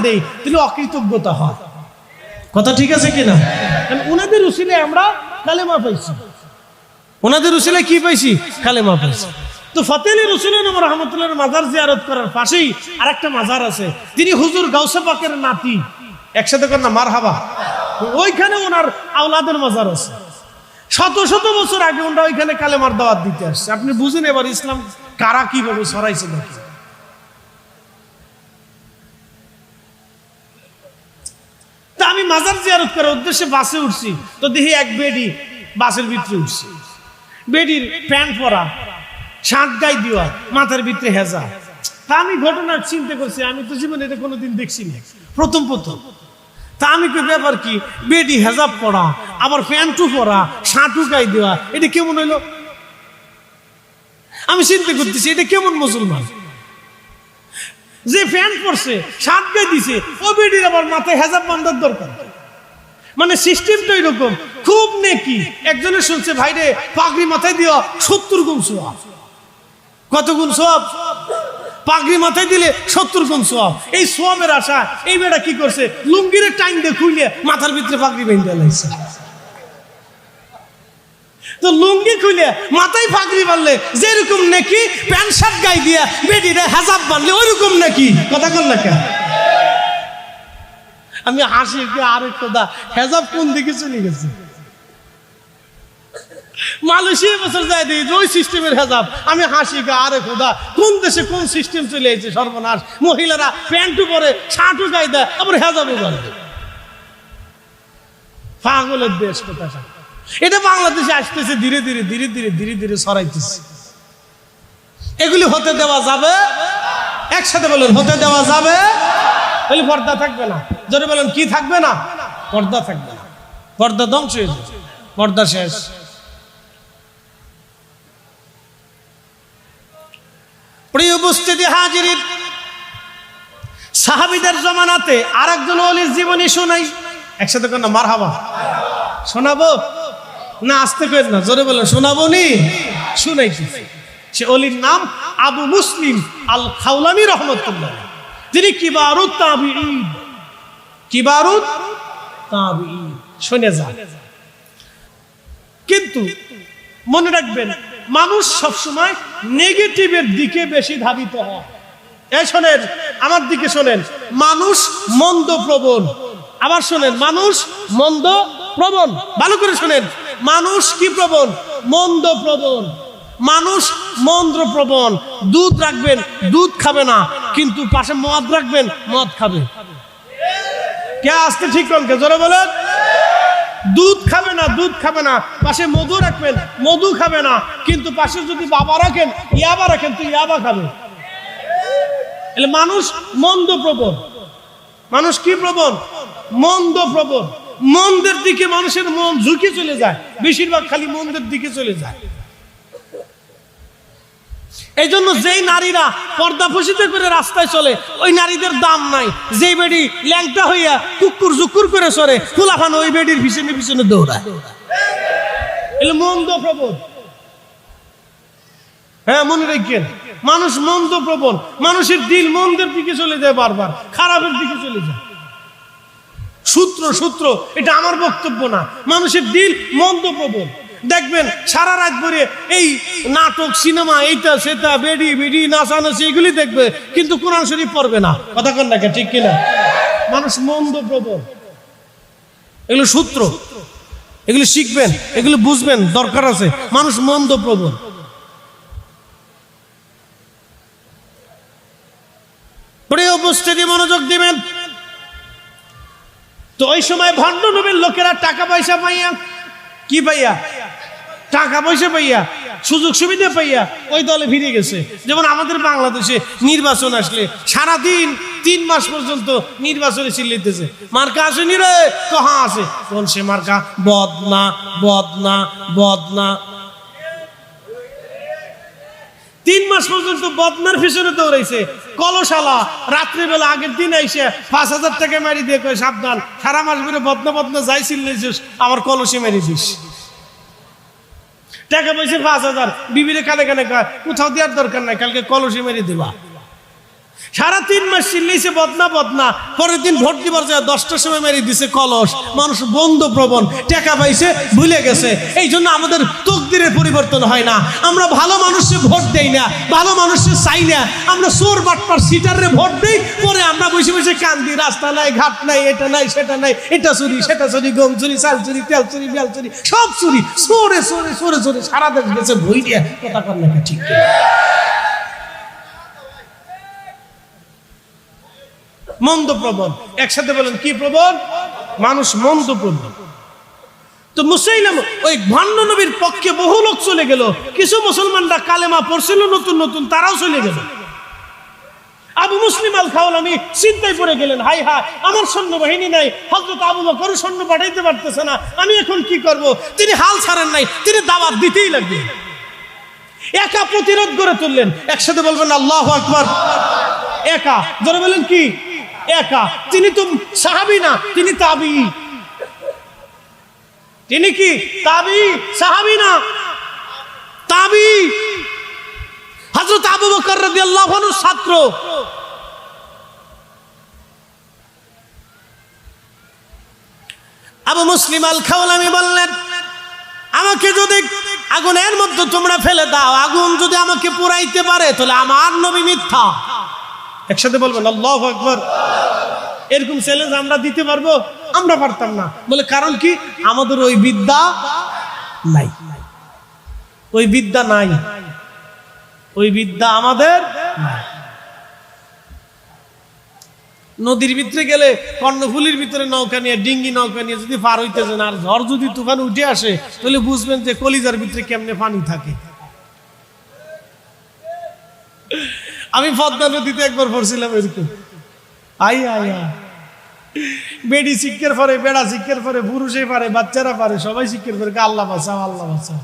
দেই তাহলে অকৃতজ্ঞতা হয়। কথা ঠিক আছে কিনা? কারণ ওনাদের উসিলে আমরা কালেমা পাইছি, ওনাদের উসিলে কি পাইছি? কালেমা পাইছি। তো ফতেহ আলী রসুলের রহমতুল্লাহর মাজার জিয়ারত করার পাশেই আরেকটা মাজার আছে, তিনি হুজুর গাউসে পাকের নাতি, একসাথে কর না মারহাবা, ওইখানে ওনার আওলাদের মাজার আছে। শত শত বছর আগে ওনারা ওইখানে কালেমার দাওয়াত দিতে আসছে। আপনি বুঝেন এবার ইসলাম কারা কিভাবে ছড়াইছে নাকি। তা আমি মাজার জিয়ারত করার উদ্দেশ্যে বাসে উঠছি, তো দেখি এক বেডি বাসের ভিতরে উঠছে, বেডির প্যান্ট পরা, শার্ট গায়ে দেওয়া, মাথার ভিতরে হেজা। তা আমি ঘটনা চিন্তা করছি, আমি তো জীবনে এটা কোনোদিন দেখছি না, প্রথম। তা আমি কই ব্যাপার কি, বেডি হেজাব পরা, আবার প্যান্টু পরা, শার্টু গায়ে দেওয়া, এটা কেমন হইলো? আমি চিন্তা করতেছি এটা কেমন মুসলমান যে প্যান্ট পরছে, শার্ট গায়ে দিছে, ও বেডির আবার মাথায় হেজাব বাঁধার দরকার। মানে সিস্টেমটা এরকম, খুব নেকি। একজনের শুনছে ভাইরে পাগড়ি মাথায় দিও 70 গুণ সওয়াব। কত গুণ সওয়াব? পাগড়ি মাথায় দিলে 70 গুণ সওয়াব। এই সওয়াবের আশা এই বেটা কি করছে, লুঙ্গিরে টাইম দিয়ে খুলে মাথার ভিতরে পাগড়ি বেঁধে লাইছে। তো লুঙ্গি খুলে মাথায় পাগড়ি বাঁধলে যেরকম নেকি, প্যান্ট শার্ট গায়ে দিয়া বেডিরে হেজাব বাঁধলে ওইরকম নাকি। কথা কল না কেন? আমি হাসি, আরে খোদা, হেজাব কোন দিকে চলে গেছে? মালয়েশিয়া বছর যায় দিই ওই সিস্টেমের হেজাব। আমি হাসি, আরে খোদা, কোন দেশে কোন সিস্টেম চলে এসেছে, সর্বনাশ। মহিলারা প্যান্টু পরে, শার্টু গায়ে দেয়, আবার হেজাবও বাঁধে। পাগলের দেশ কোথায়। এটা বাংলাদেশে আসতেছে ধীরে ধীরে ধীরে ধীরে ধীরে ধীরে ছড়াইতেছে। এগুলি হতে দেওয়া যাবে? একসাথে বলেন, হতে দেওয়া যাবে? বলি পর্দা থাকবে না। জোরে বলেন, কি থাকবে না? পর্দা থাকবে না। পর্দা ধ্বংস হয়ে যাবে, পর্দা শেষ। প্রিয় উপস্থিতি হাজিরিন, সাহাবীদের জমানাতে আরেকজন ওলির জীবনী শোনাই। একসাথে কর না মারহাবা। শোনাবো না? আসতে করেন না, জোরে বলেন, শোনাবো নি? শুনাইছি। সে ওলির নাম আবু মুসলিম আল খাওলানি রহমতুল্লাহ। তিনি কিবারুত তাবিঈন, কিবারুত তাবিঈন। শুনে যান। কিন্তু মনে রাখবেন, মানুষ সবসময় নেগেটিভের দিকে বেশি ধাবিত হয়। এই শোনেন, আমার দিকে শোনেন, মানুষ মন্দ প্রবণ। আবার শোনেন, মানুষ মন্দ প্রবণ। ভালো করে শোনেন, মানুষ কি প্রবণ? মন্দ প্রবণ। মানুষ মন্দ প্রবণ। দুধ রাখবেন, দুধ খাবে না, কিন্তু পাশে মদ রাখবেন, মদ খাবে। কে আসতে ঠিক করেন? কে জোরে বলেন? দুধ খাবে না, দুধ খাবে না, পাশে মধু রাখবেন, মধু খাবে না, কিন্তু পাশে যদি বাবা রাখেন, ইয়াবা রাখেন, তো ইয়াবা খাবে। এলে মানুষ মন্দ প্রবণ। মানুষ কি প্রবণ? মন্দ প্রবণ। মন্দের দিকে মানুষের মন ঝুঁকে চলে যায়, বেশিরভাগ খালি মন্দের দিকে চলে যায়। এই জন্য যেই নারীরা পর্দা ফসিতে করে রাস্তায় চলে, ওই নারীদের দাম নাই। যেই বেডি ল্যাংটা হইয়া কুকুর জুকুর করে সরে, ফুলাফান ওই বেডির পিছনে পিছনে দৌড়ায়। এলে মন্দ প্রবণ। হ্যাঁ, মনে রাখবেন, মানুষ মন্দ প্রবণ। মানুষের দিল মন্দের দিকে চলে যায়, বারবার খারাপের দিকে চলে যায়। সূত্র এটা আমার বক্তব্য না, মানুষের দিল মন্দ প্রবণ। দেখবেন সারা রাত ভরে এই নাটক, সিনেমা, এইটা সেটা, বেডি বেডি, নাচানাচি, এগুলি দেখবে, কিন্তু কোরআন শরীফ পড়বে না। কথা কন না, ঠিক কিনা? মানুষ মন্দ প্রবণ। এগুলো সূত্র, এগুলো শিখবেন, এগুলো বুঝবেন, দরকার আছে। মানুষ মন্দ প্রবণ। প্রিয় উপস্থিতি, মনোযোগ দিবেন। তো ওই সময় ভণ্ড নবীর লোকেরা টাকা পয়সা পাইয়া, কি পাইয়া? টাকা পয়সা পাইয়া, সুযোগ সুবিধা পাইয়া ওই দলে ভিড়ে গেছে। যেমন আমাদের বাংলাদেশে নির্বাচন আসলে সারাদিন 3 মাস পর্যন্ত নির্বাচনে চিল্লিতেছে, মার্কা আসেনি রে, কহা আছে, কোন সে মার্কা? বদনা বদনা বদনা। 3 মাস পর্যন্ত বদনার পিছনে দৌড়াইছে। কলশালা রাত্রিবেলা আগের দিন আইসে 5000 টাকা মারি দিয়ে কয়, সাবধান, সারা মাস ধরে বদনা বদনা যাই চিল্লাইছিস, আমার কলসে মারি দিস। টাকা পয়সা 5000, বিবিরে কানে কানে কয়, কোথাও দেওয়ার দরকার নাই, কালকে কলসে মেরে দেবা। সারা 3 মাস চিল্লাইছে বদনা বদনা, পরের দিন ভোট দিবার যায় 10টার সময় মেরে দিছে কলস। মানুষ বন্ধ প্রবণ, টাকা পাইছে ভুলে গেছে। এই জন্য আমাদের তকদিরের পরিবর্তন হয় না। আমরা ভালো মানুষে ভোট দেই না, ভালো মানুষে চাই না। আমরা চোর বাটপার সিটারে ভোট দেই, পরে আমরা বসে বসে কান্দি, রাস্তা নাই, ঘাট নাই, এটা নাই, সেটা নাই, এটা চুরি, সেটা চুরি, গম চুরি, চাল চুরি, তেল চুরি, বেল চুরি, সব চুরি, চোরে চোরে চোরে চোরে সারা দেশ গেছে বই দিয়ে। কথা কর না ঠিক? মন্দ প্রবণ, একসাথে বলেন কি প্রবণ? মানুষ মন্দ প্রবণ। তো মুসাইলামা ওই ভণ্ড নবীর পক্ষে বহু লোক চলে গেল। কিছু মুসলমানরা কালেমা পড়ছিল নতুন নতুন, তারাও চলে গেল। আবু মুসলিম আল খাওলামি চিন্তায় পড়ে গেলেন, হাই হাই, আমার সৈন্যবাহিনী নাই, হযরত আবু বকর সৈন্য পাঠাইতে পারতেছে না, আমি এখন কি করব? তিনি হাল ছাড়েন নাই, তিনি দাওয়াত দিতেই লাগবেন। একা প্রতিরোধ করে তুললেন। একসাথে বলবেন আল্লাহু আকবার। একা, জোরে বলেন কি? একা। তিনি তো সাহাবী না, তিনি তাবী। তিনি কি তাবী? সাহাবী না, তাবী। হযরত আবু বকর রাদিয়াল্লাহু আনহু ছাত্র। আবু মুসলিম আল খাওলামি বললেন, আমাকে যদি আগুনের মধ্যে তোমরা ফেলে দাও, আগুন যদি আমাকে পুরাইতে পারে, তাহলে আমার নবী মিথ্যা। একসাথে বলবেন আল্লাহু আকবার। এরকম চ্যালেঞ্জ আমরা দিতে পারবো? আমরা পারতাম না। বলে কারণ কি? আমাদের ওই বিদ্যা নাই, ওই বিদ্যা নাই, ওই বিদ্যা আমাদের নাই। নদীর ভিতরে গেলে কর্ণফুলির ভিতরে নৌকা নিয়ে, ডিঙ্গি নৌকা নিয়ে যদি পার হইতে যান, আর ঝড় যদি তুফান উঠে আসে, তাহলে বুঝবেন যে কলিজার ভিতরে কেমনে পানি থাকে। আমি পদ্মা নদীতে একবার পড়ছিলাম এরকম। আই আই বেডি শিক্ষার পরে, বেড়া শিক্ষার পরে, পুরুষে পারে, বাচ্চারা পারে, সবাই শিক্ষার পরে। আল্লাহ বাঁচাও, আল্লাহ বাঁচাও।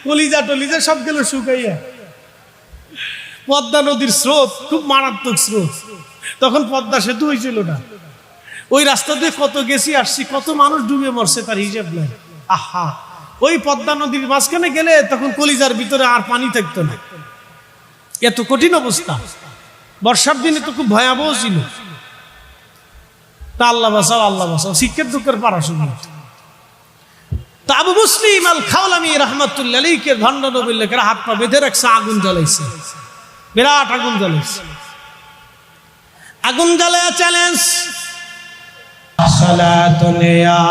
কলিজা টলিজা সব গেল শুকাইয়া। পদ্মা নদীর স্রোত খুব মারাত্মক স্রোত। তখন পদ্মা সেতু হয়েছিল না। ওই রাস্তা দিয়ে কত গেছি আসছি, কত মানুষ ডুবে মরছে তার হিসাব নাই। আহা, ওই পদ্মা নদীর মাঝখানে গেলে তখন কলিজার ভিতরে আর পানি থাকতো না। এত কঠিন অবস্থা। বর্ষার দিনে তো খুব ভয়াবহ ছিল। তা আল্লাহ বাঁচাও, আল্লাহ বাঁচাও, শিক্ষার দুঃখের পারা শুনি। তা আবু মুসলিম আল খাওলামি রাহমাতুল্লাহ আলাইহি ভণ্ড নবীর লোকেরা হাত পা বেঁধে রাখছে, আগুন জ্বালাইছে, বিরাট আগুন জ্বালাইছে। আগুন জ্বালায়া চ্যালেঞ্জ, সালাতুন ইয়া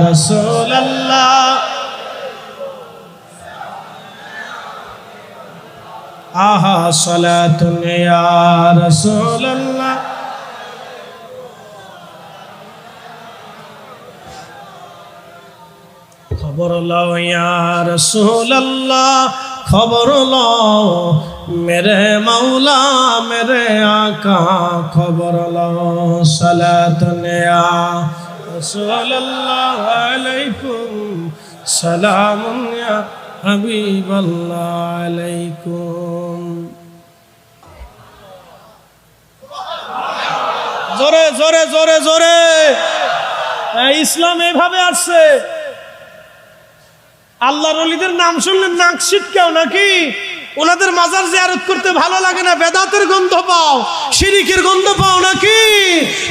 রাসূলুল্লাহ, আহা সালাতুন ইয়া রাসূলুল্লাহ, খবর লও ইয়া রাসূলুল্লাহ, খবর লও মেরে মাওলা মেরে আকা, খবর লও সালাতুন ইয়া রাসূলুল্লাহ আলাইকুম সালামুন ইয়া হাবিবাল্লাহ আলাইকুম। জোরে জোরে জোরে জোরে। ইসলাম এইভাবে আসছে। আল্লাহর ওলিদের নাম শুনলে নাক ছিটকাও নাকি? ওনাদের মাজার জিয়ারত করতে ভালো লাগে না? বেদাতের গন্ধ পাও, শিরিকের গন্ধ পাও নাকি?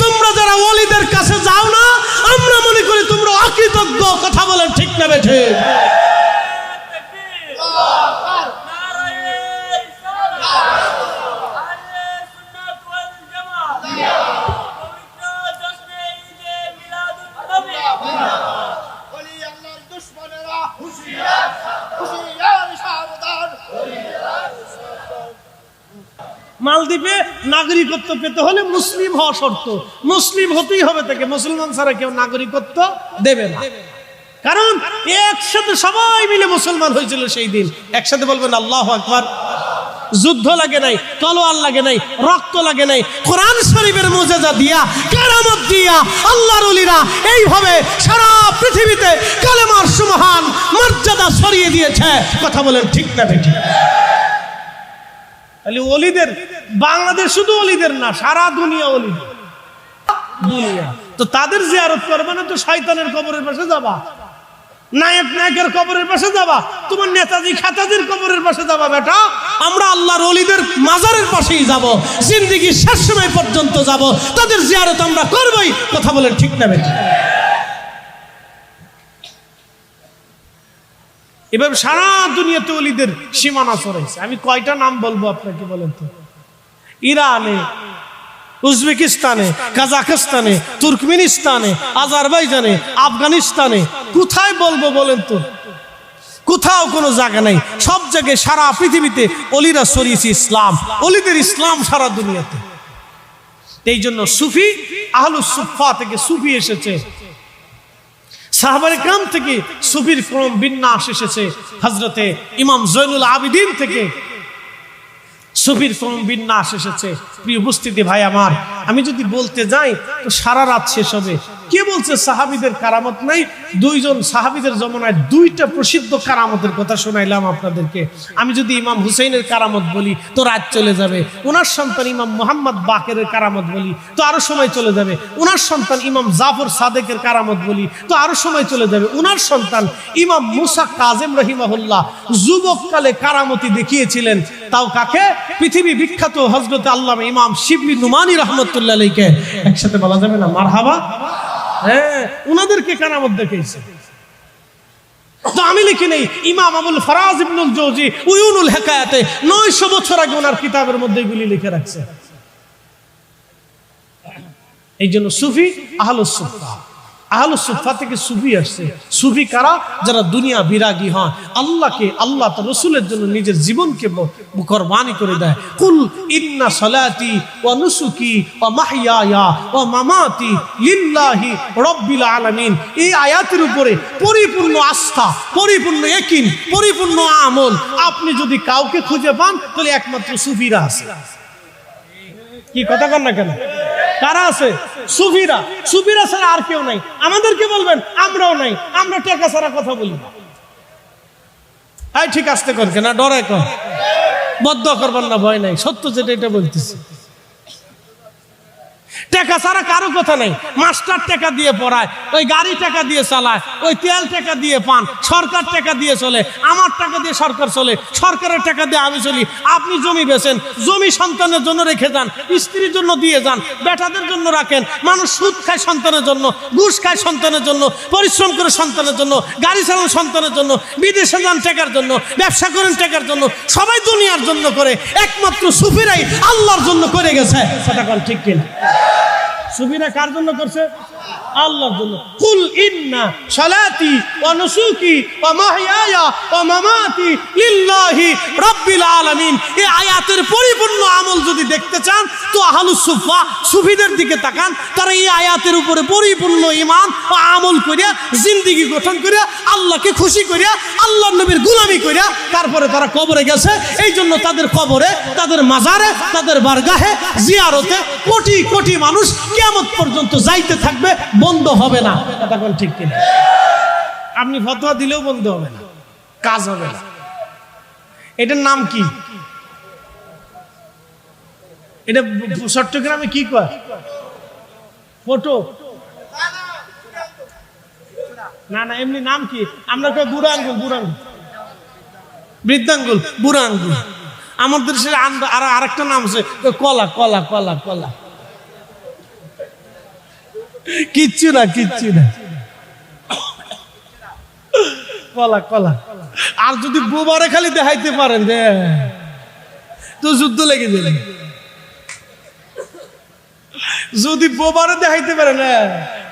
তোমরা যারা ওলিদের কাছে যাও না, আমরা মনে করি তোমরা অকৃতজ্ঞ। কথা বলেন ঠিক না বেঠে? মালদ্বীপে নাগরিকত্ব পেতে হলে মুসলিম হওয়া শর্ত। মুসলিম হতেই হবে তাকে, মুসলমান ছাড়া কেউ নাগরিকত্ব দেবে না। কারণ একসাথে সবাই মিলে মুসলমান হয়েছিল সেই দিন। একসাথে বলবেন আল্লাহু আকবার। যুদ্ধ লাগে নাই, তলোয়ার লাগে নাই, রক্ত লাগে নাই, কোরআন শরীফের মুজিজা দিয়া, কেরামত দিয়া আল্লাহর ওলিরা এইভাবে সারা পৃথিবীতে কালেমার সুমহান মর্যাদা ছড়িয়ে দিয়েছে। কথা বলেন ঠিক না বেঠিক? তাহলে ওলিদের, বাংলাদেশ শুধু ওলিদের না, সারা দুনিয়া ওলিদের দুনিয়া। তো তাদের জিয়ারত করবে না তো শয়তানের কবরের পাশে যাবা? নায়ক নায়কের কবরের পাশে যাবা, তোমার নেতাজি খাতাজির কবরের পাশে যাবা বেটা। আমরা আল্লাহর ওলিদের মাজারের পাশেই যাব, জিন্দেগির শেষ সময় পর্যন্ত যাব, তাদের জিয়ারত আমরা করবই। কথা বলেন ঠিক না বেটা? এবার সারা দুনিয়াতে ওলিদের সীমানা ছড়াইছে। আমি কয়টা নাম বলবো আপনাকে বলেন তো? ইরানে, উজবেকিস্তানে, কাজাখস্তানে, তুর্কমেনিস্তানে, আজারবাইজানে, আফগানিস্তানে, কোথায় বলবো বলেন তো? কোথাও কোনো জায়গা নাই। সব জায়গায় সারা পৃথিবীতে অলিরা ছড়িয়েছে ইসলাম, অলিদের ইসলাম সারা দুনিয়াতে। এই জন্য সুফি, আহলুস সুফা থেকে সুফি এসেছে, সাহাবায়ে কেরাম থেকে সুফির ক্রম বিন্যাস এসেছে, হযরতে ইমাম জয়নুল আবিদিন থেকে সুফির ক্রম বিন্যাস এসেছে। প্রিয় উপস্থিতি ভাই আমার, আমি যদি বলতে যাই তো সারা রাত শেষ হবে। কে বলছে সাহাবীদের কারামত নাই? দুইজন সাহাবীদের জমানায় দুইটা প্রসিদ্ধ কারামতের কথা শোনাইলাম আপনাদেরকে। আমি যদি ইমাম হুসাইনের কারামত বলি তো রাত চলে যাবে। ওনার সন্তান ইমাম মুহাম্মদ বাকেরের কারামত বলি তো আরো সময় চলে যাবে। ওনার সন্তান ইমাম জাফর সাদেকের কারামত বলি তো আরো সময় চলে যাবে। ওনার সন্তান ইমাম মুসা কাজেম রহিমাহুল্লাহ যুবককালে কারামতি দেখিয়েছিলেন। তাও কাকে? পৃথিবী বিখ্যাত হযরত আল্লামা ইমাম শিবলি নুমানি রহমতুল্লাহ আলাইহিকে। একসাথে বলা যাবে না মারহাবা? হ্যাঁ, উনাদেরকে কারামত দেখিয়েছে। তো আমি লিখি নেই, ইমাম আবুল ফারাজ ইবনুল জৌজি উয়ুনুল হিকায়াতে 900 বছর আগে ওনার কিতাবের মধ্যে এগুলি লিখে রাখছে। এই জন্য সুফি আহলুস সুফা, আহলুস সুফা থেকে সুফি আসছে। সুফি কারা? যারা দুনিয়া বিরাগী হয়, আল্লাহকে, আল্লাহ তার রাসূলের জন্য নিজের জীবনকে কুরবানি করে দেয়। কুল ইন্না সালাতি ওয়া নুসুকি ওয়া মাহইয়ায়া ওয়া মামাতি লিল্লাহি রাব্বিল আলামিন। এই আয়াতের উপরে পরিপূর্ণ আস্থা, পরিপূর্ণ ইয়াকিন, পরিপূর্ণ আমল আপনি যদি কাউকে খুঁজে পান তাহলে একমাত্র সুফিরা আছে। কি কথা কন না কেন? কারা আছে? সুফিরা। সুফিরা ছাড়া আর কেউ নাই। আমাদেরকে বলবেন আমরাও নাই, আমরা টাকা ছাড়া কথা বলি না। এই ঠিক আসতে কর, কেন ডরে কর, বদ্ধ করবার না, ভয় নাই, সত্য যেটা এটা বলতেছি। টাকা ছাড়া কারো কথা নাই। মাস্টার টাকা দিয়ে পড়ায়, ওই গাড়ি টাকা দিয়ে চালায়, ওই তেল টাকা দিয়ে পান, সরকার টাকা দিয়ে চলে, আমার টাকা দিয়ে সরকার চলে, সরকারের টাকা দিয়ে আমি চলি। আপনি জমি বেচেন, জমি সন্তানের জন্য রেখে যান, স্ত্রীর জন্য দিয়ে যান, বেটাদের জন্য রাখেন। মানুষ সুদ খায় সন্তানের জন্য, ঘুষ খায় সন্তানের জন্য, পরিশ্রম করে সন্তানের জন্য, গাড়ি চালান সন্তানের জন্য, বিদেশে যান টাকার জন্য, ব্যবসা করেন টাকার জন্য। সবাই দুনিয়ার জন্য করে, একমাত্র সুফিরাই আল্লাহর জন্য করে গেছে। সেটা কোন ঠিক কিনা? সুফিরা কার জন্য করছে? আল্লাহর জন্য। কুল ইন্না সালাতি ওয়া নুসুকি ওয়া মাহইয়ায়া ওয়া মামাতি লিল্লাহি রাব্বিল আলামিন। এই আয়াতের পরিপূর্ণ আমল যদি দেখতে চান তো আহলুস সুফা সুফিদের দিকে তাকান। তারা এই আয়াতের উপরে পরিপূর্ণ ঈমান ও আমল করিয়া, জিন্দেগি গঠন করিয়া, আল্লাহকে খুশি করিয়া, আল্লাহর নবীর গোলামি করিয়া তারপরে তারা কবরে গেছে। এই জন্য তাদের কবরে, তাদের মাজারে, তাদের বারগাহে, জিয়ারতে কোটি কোটি মানুষ কিয়ামত পর্যন্ত যাইতে থাকবে, বন্ধ হবে না। এটা কোন ঠিক কিনা? আপনি ফতোয়া দিলেও বন্ধ হবে না, কাজ হবে না। এটার নাম কি? এটা চট্টগ্রামে কি কয়? ফটো না, না, এমনি নাম কি? আমরা কই বুড়া আঙ্গুল, বুড়া আঙ্গুল, বৃদ্ধাঙ্গুল, বুড়া আঙ্গুল। আমাদের দেশে আর আরেকটা নাম আছে কলা, কলা, কলা, কলা। কিচ্ছু না, কিচ্ছু না, কলা, কলা। আর যদি বোবারে খালি দেখাইতে পারেন যে তো যুদ্ধ লেগে যাবে। যদি বোবারে দেখাইতে পারেন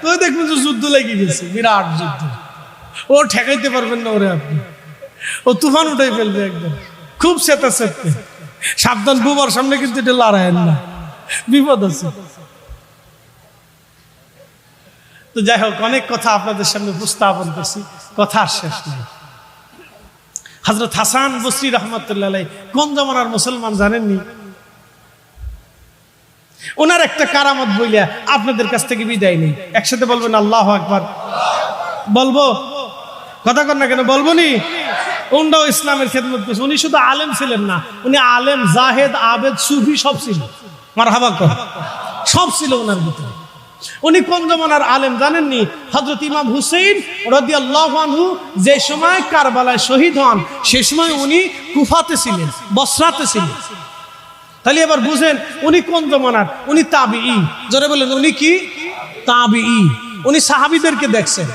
তো দেখবেন যে যুদ্ধ লেগে গেছে, বিরাট যুদ্ধ। ও ঠেকাইতে পারবেন না ওরে আপনি, ও তুফান উঠাই ফেলবে একদম, খুব চেতা চেতে। সাবধান, বোবার সামনে কিন্তু এটা লড়াইয়েন না, বিপদ আছে। তো যাই হোক, অনেক কথা আপনাদের সামনে উপস্থাপন করছি, কথার শেষ নেই। হযরত হাসান বসরি রাহমাতুল্লাহ আলাইহি কোন জামানার মুসলমান জানেননি? ওনার একটা কারামত বইলা আপনাদের কাছ থেকে বিদায় নেই। একসাথে বলবেন আল্লাহু আকবার। বলবো? কথা কর না কেন? বলবো নি? উনিও ইসলামের খেদমত করছে। উনি শুধু আলেম ছিলেন না, উনি আলেম, জাহেদ, আবেদ, সুফি সব ছিল। মারহাবা কর, সব ছিল ওনার ভিতরে। উনি কোন জমানার আলেম জানেননি? হযরত ইমাম হুসাইন রাদিয়াল্লাহু আনহু যে সময় কারবালায় শহীদ হন সেই সময় উনি কুফাতে ছিলেন, বসরাতে ছিলেন। তাহলে এবার বুঝেন উনি কোন জমানার? উনি তাবিঈ। জোরে বলেন, উনি কি? তাবিঈ। উনি সাহাবীদেরকে দেখছেন,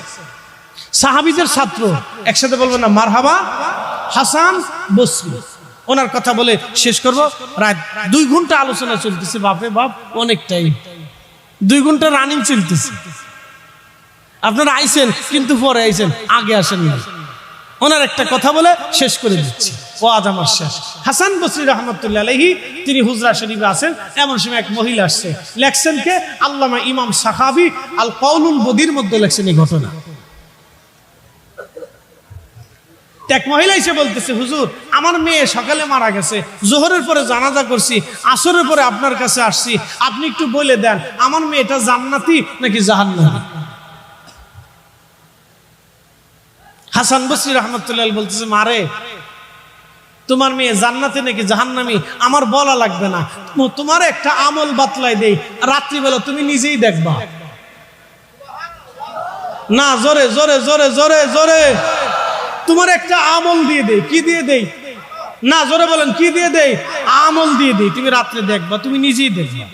সাহাবীদের ছাত্র। একসাথে বলবেন না মারহাবা? হাসান বসরি। ওনার কথা বলে শেষ করব। রাত 2 ঘন্টা আলোচনা চলতেছে, বাপরে বাপ, অনেকটাই। 2 ঘন্টা রানিং চলতেছে। আপনারা আইছেন কিন্তু পরে আইছেন, আগে আসেন না। ওনার একটা কথা বলে শেষ করে দিচ্ছি, ওয়াজ আমার শেষ। হাসান বসরি রাহমাতুল্লাহ আলাইহি তিনি হুজরা শরীফে আছেন। এমন সময় এক মহিলা আসছে, লেখছেন কে? আল্লামা ইমাম সাখাবী আল কাউলুল বদির মধ্যে লেখছেন এই ঘটনা। এক মহিলা এসে বলতেছে, হুজুর আমার মেয়ে সকালে মারা গেছে, জোহরের পরে জানাজা করছি, আসরের পরে আপনার কাছে আসছি, আপনি একটু বলে দেন আমার মেয়েটা জান্নাতি নাকি জাহান্নামী। হাসান বসরি রাহমাতুল্লাহ বলতেছে, মারে তোমার মেয়ে জান্নাতি নাকি জাহান্নামী আমার বলা লাগবে না, তোমার একটা আমল বাতলাই দেই, রাত্রিবেলা তুমি নিজেই দেখবা। না, জোরে জোরে জোরে জোরে জোরে, তোমার একটা আমল দিয়ে দেই। কি দিয়ে দেই? না, জোরে বলেন, কি দিয়ে দেই? আমল দিয়ে দেই, তুমি রাত্রে দেখবা, তুমি নিজেই দেখবা।